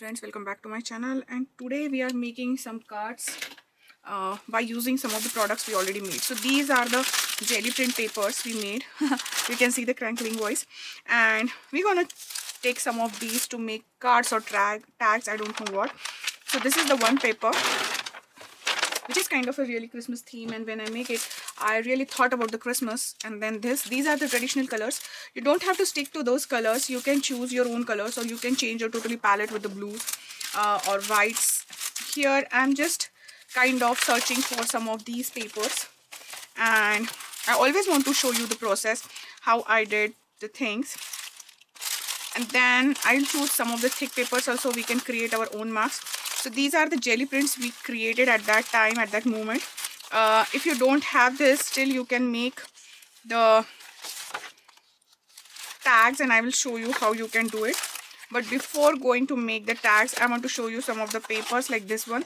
friends, welcome back to my channel. And today we are making some cards by using some of the products we already made. So these are the jelly print papers we made. You can see the crackling voice, and we're gonna take some of these to make cards or tags, I don't know what. So this is the one paper which is kind of a really Christmas theme, and when I make it I really thought about the Christmas. And then these are the traditional colors. You don't have to stick to those colors, you can choose your own colors, or you can change your totally palette with the blues or whites. Here I'm just kind of searching for some of these papers, and I always want to show you the process how I did the things. And then I'll choose some of the thick papers also, we can create our own marks. So these are the jelly prints we created at that time, at that moment. If you don't have this, still you can make the tags, and I will show you how you can do it. But before going to make the tags, I want to show you some of the papers like this one.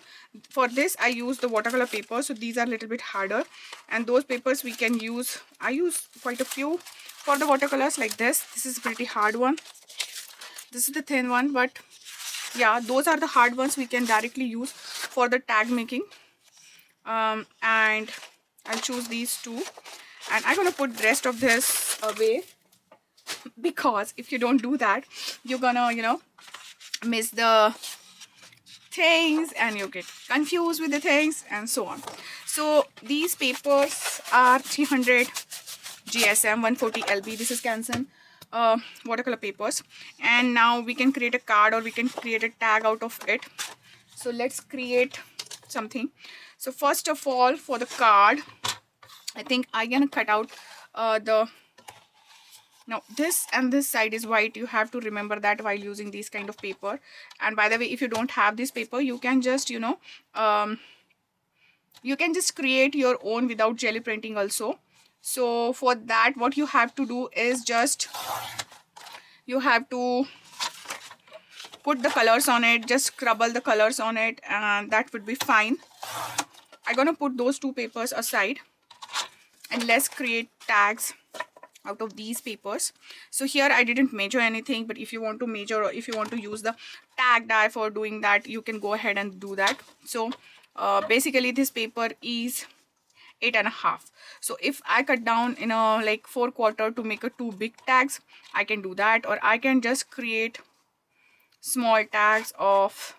For this I use the watercolor paper, so these are a little bit harder, and those papers we can use. I use quite a few for the watercolors like this. This is a pretty hard one. This is the thin one, but yeah, those are the hard ones we can directly use for the tag making. And I'll choose these two, and I'm gonna put the rest of this away, because if you don't do that, you're gonna miss the things and you get confused with the things and so on. So these papers are 300 GSM 140 LB. This is Canson watercolor papers, and now we can create a card or we can create a tag out of it. So let's create something. So first of all, for the card, I think I'm gonna cut out now this and this side is white. You have to remember that while using these kind of paper. And by the way, if you don't have this paper, you can just you can just create your own without jelly printing also. So for that, what you have to do is just you have to put the colors on it, just scribble the colors on it, and that would be fine. I'm gonna put those two papers aside, and let's create tags out of these papers. So here I didn't measure anything, but if you want to measure, or if you want to use the tag die for doing that, you can go ahead and do that. So basically this paper is 8.5. So if I cut down in a like 4/4 to make a two big tags, I can do that, or I can just create small tags of,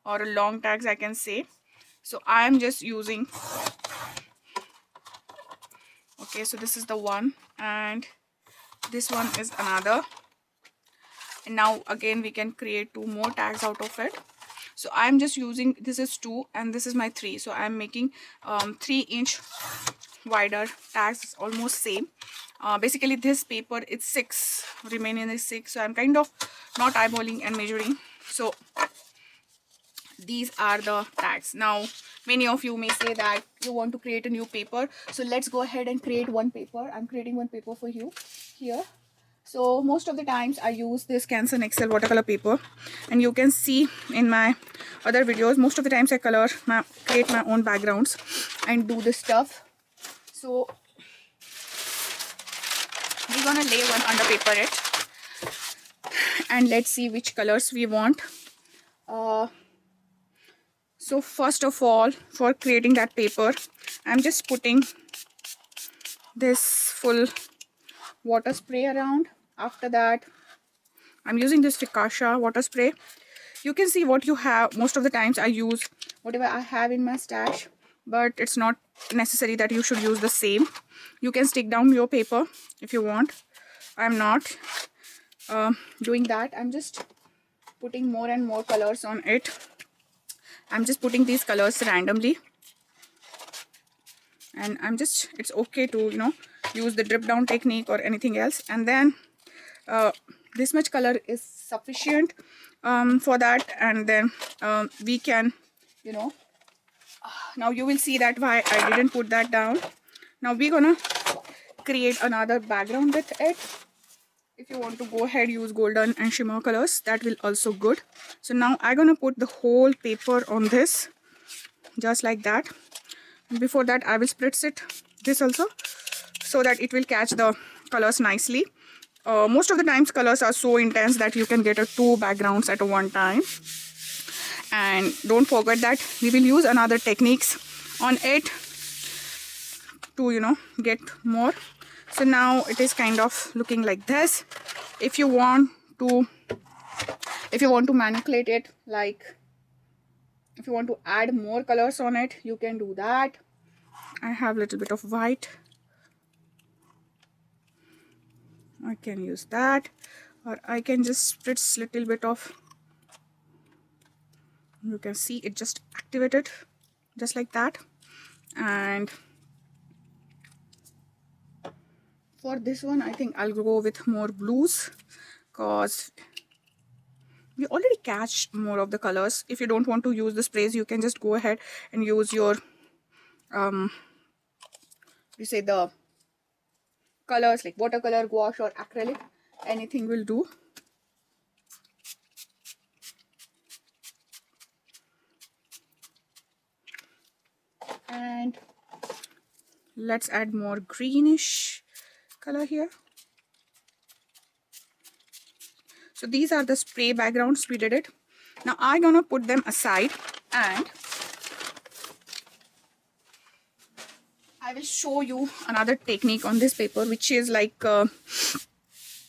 or long tags I can say. So I'm just using, okay, so this is the one and this one is another, and now again we can create two more tags out of it. So I'm just using, this is 2 and this is my 3, so I'm making 3-inch wider tags. It's almost same. Basically this paper it's 6, remaining is 6, so I'm kind of not eyeballing and measuring. So these are the tags. Now many of you may say that you want to create a new paper, so let's go ahead and create one paper. I'm creating one paper for you here. So most of the times I use this Canson XL watercolor paper, and you can see in my other videos most of the times I create my own backgrounds and do this stuff. So we're gonna lay one under paper it, and let's see which colors we want. So first of all, for creating that paper, I'm just putting this full water spray around. After that, I'm using this Fikasha water spray. You can see what you have. Most of the times I use whatever I have in my stash, but it's not necessary that you should use the same. You can stick down your paper if you want. I'm not doing that. I'm just putting more and more colors on it. I'm just putting these colors randomly, and it's okay to use the drip down technique or anything else. And then this much color is sufficient for that, and then we can now you will see that why I didn't put that down. Now we're gonna create another background with it. If you want to go ahead, use golden and shimmer colors, that will also good. So now I'm gonna put the whole paper on this, just like that. Before that I will spritz it this also, so that it will catch the colors nicely. Most of the times colors are so intense that you can get two backgrounds at one time. And don't forget that we will use another techniques on it to, you know, get more. So now it is kind of looking like this. If you want to manipulate it, like if you want to add more colors on it, you can do that. I have a little bit of white, I can use that, or I can just spritz little bit of, you can see it just activated just like that. And for this one I think I'll go with more blues, because we already catch more of the colors. If you don't want to use the sprays, you can just go ahead and use your the colors like watercolor, gouache or acrylic, anything will do. And let's add more greenish color here. So these are the spray backgrounds, we did it. Now I'm gonna put them aside, and I will show you another technique on this paper, which is like what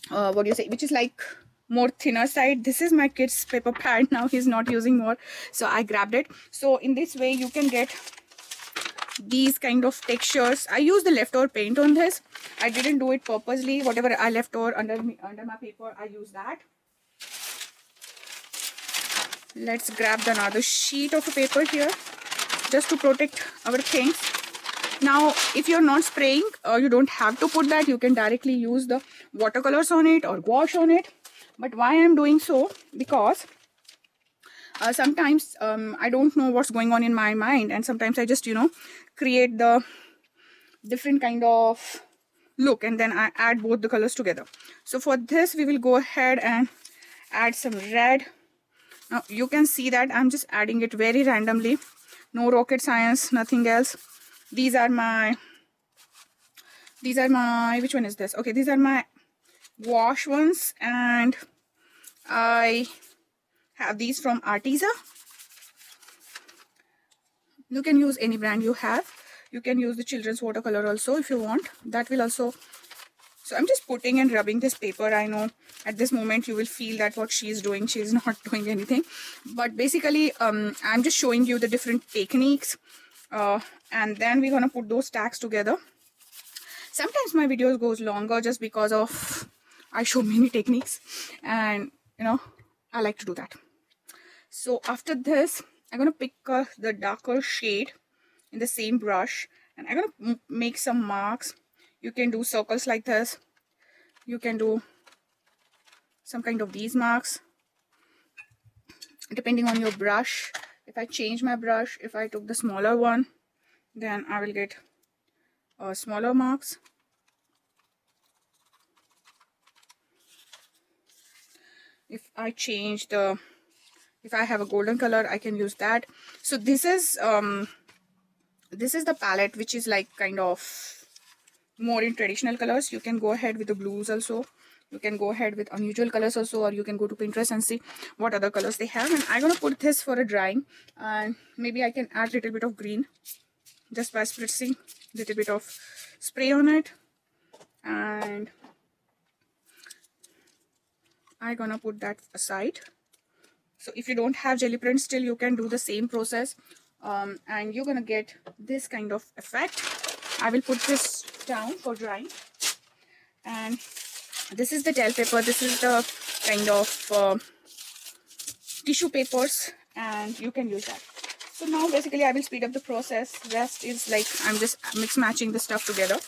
do you say, which is like more thinner side. This is my kid's paper pad. Now he's not using more, so I grabbed it. So in this way you can get these kind of textures. I use the leftover paint on this. I didn't do it purposely. Whatever I left over under my paper, I use that. Let's grab another sheet of paper here just to protect our things. Now if you're not spraying, you don't have to put that. You can directly use the watercolors on it or gouache on it. But why I'm doing so, because sometimes I don't know what's going on in my mind, and sometimes I just, you know, create the different kind of look, and then I add both the colors together. So for this we will go ahead and add some red. Now you can see that I'm just adding it very randomly, no rocket science, nothing else. These are my which one is this? Okay, these are my wash ones, and I have these from Arteza. You can use any brand you have. You can use the children's watercolor also if you want, that will also. So I'm just putting and rubbing this paper. I know at this moment you will feel that what she is doing, she is not doing anything, but basically I'm just showing you the different techniques, and then we're gonna put those tags together. Sometimes my videos goes longer just because of I show many techniques, and you know, I like to do that. So after this I'm gonna pick the darker shade in the same brush, and I'm gonna make some marks. You can do circles like this, you can do some kind of these marks depending on your brush. If I change my brush, if I took the smaller one, then I will get smaller marks. If I change the, if I have a golden color, I can use that. So this is the palette, which is like kind of more in traditional colors. You can go ahead with the blues also, you can go ahead with unusual colors also, or you can go to Pinterest and see what other colors they have. And I'm gonna put this for a drying, and maybe I can add a little bit of green just by spritzing a little bit of spray on it. And I'm gonna put that aside. So if you don't have jelly print, still you can do the same process, and you're gonna get this kind of effect. I will put this down for drying. And this is the gel paper. This is the kind of tissue papers, and you can use that. So now basically I will speed up the process. Rest is like I'm just mix matching the stuff together.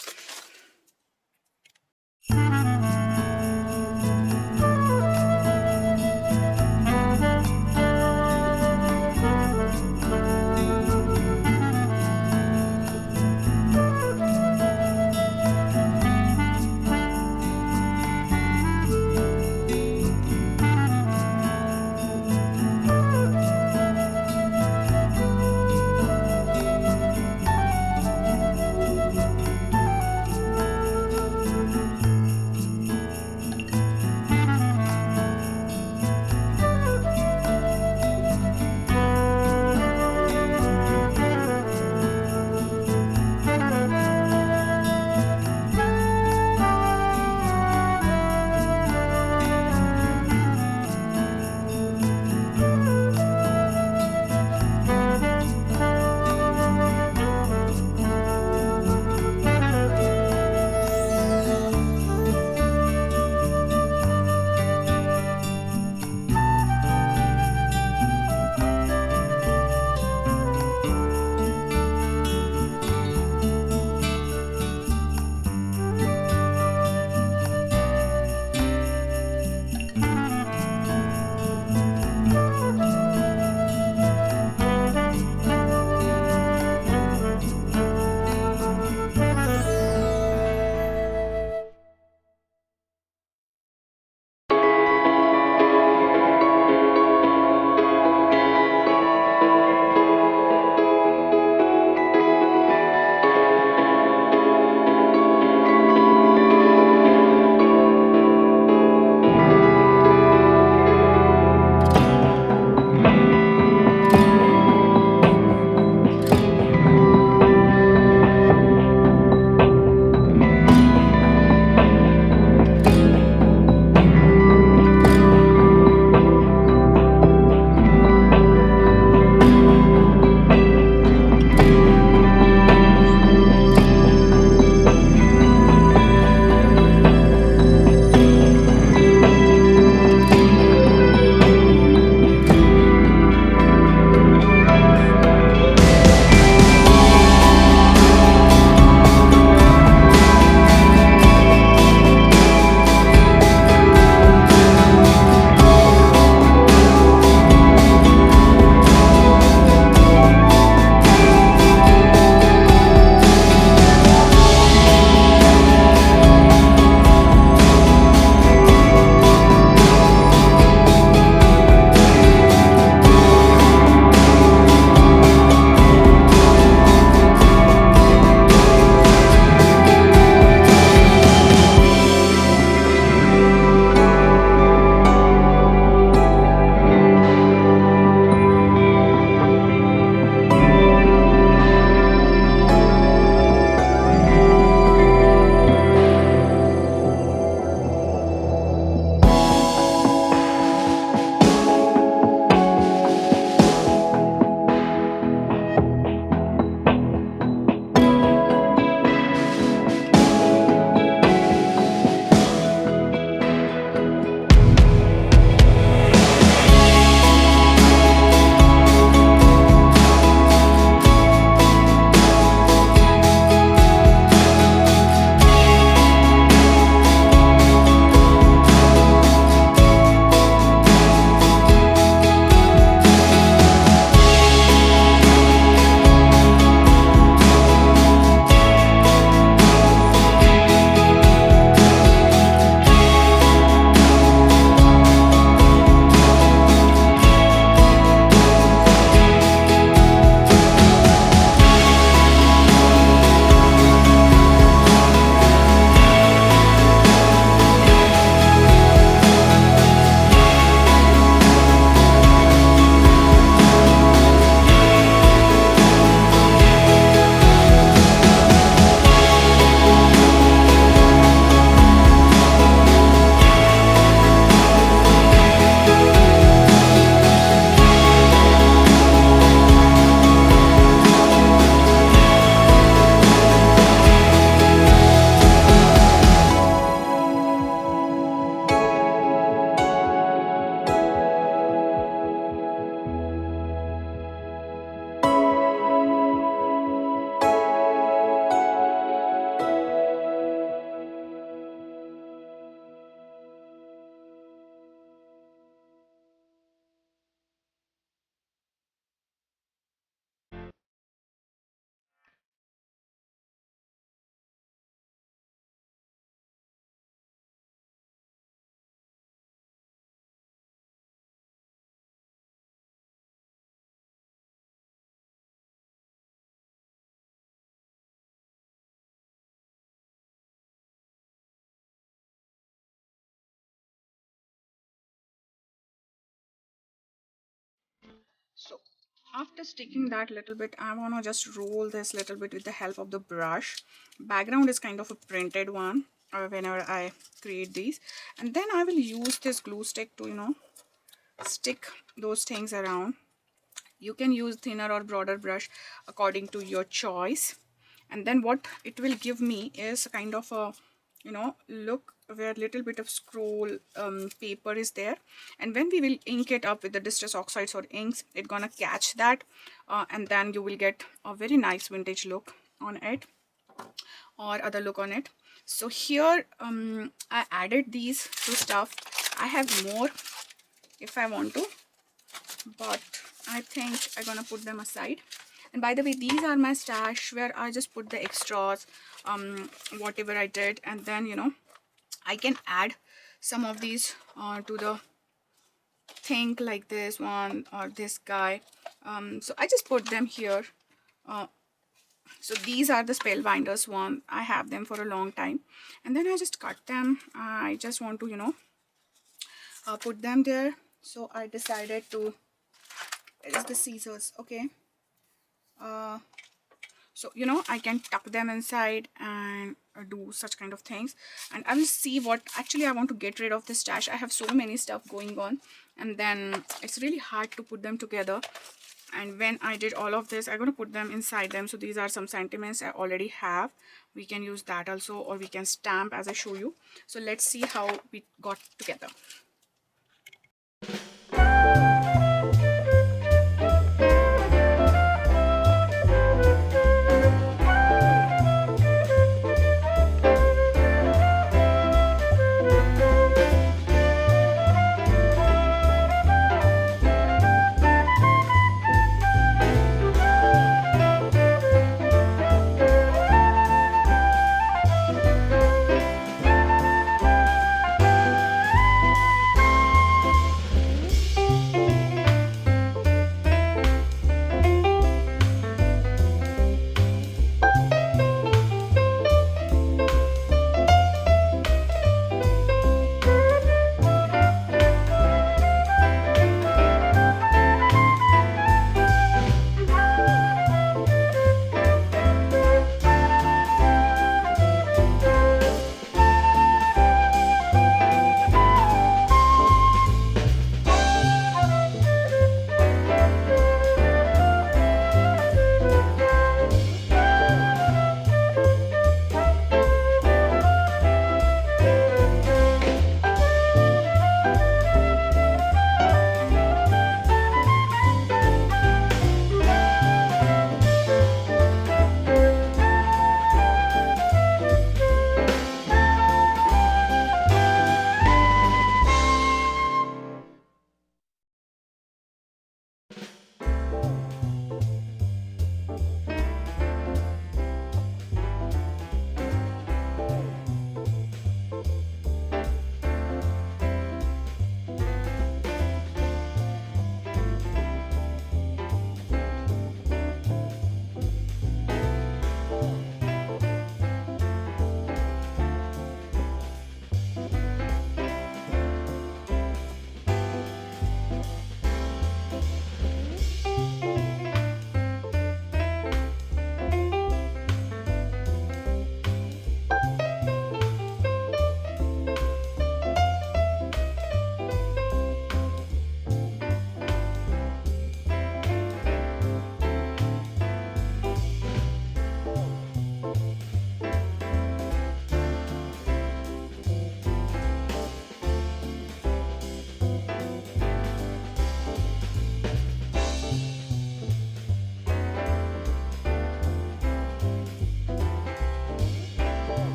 So after sticking that little bit, I want to just roll this little bit with the help of the brush. Background is kind of a printed one whenever I create these, and then I will use this glue stick to, you know, stick those things around. You can use thinner or broader brush according to your choice. And then what it will give me is kind of a, you know, look where little bit of scroll paper is there, and when we will ink it up with the distress oxides or inks, it's gonna catch that, and then you will get a very nice vintage look on it or other look on it. So here I added these two stuff. I have more if I want to, but I think I'm gonna put them aside. And by the way, these are my stash where I just put the extras, whatever I did, and then, you know, I can add some of these to the thing, like this one or this guy. So I just put them here. So these are the spellbinders one. I have them for a long time, and then I just cut them. I just want to, you know, put them there. So I decided to, where is the scissors? Okay. So, you know, I can tuck them inside and do such kind of things. And I will see what actually I want to get rid of this stash. I have so many stuff going on, and then it's really hard to put them together. And when I did all of this, I'm going to put them inside them. So these are some sentiments I already have. We can use that also, or we can stamp as I show you. So let's see how we got together.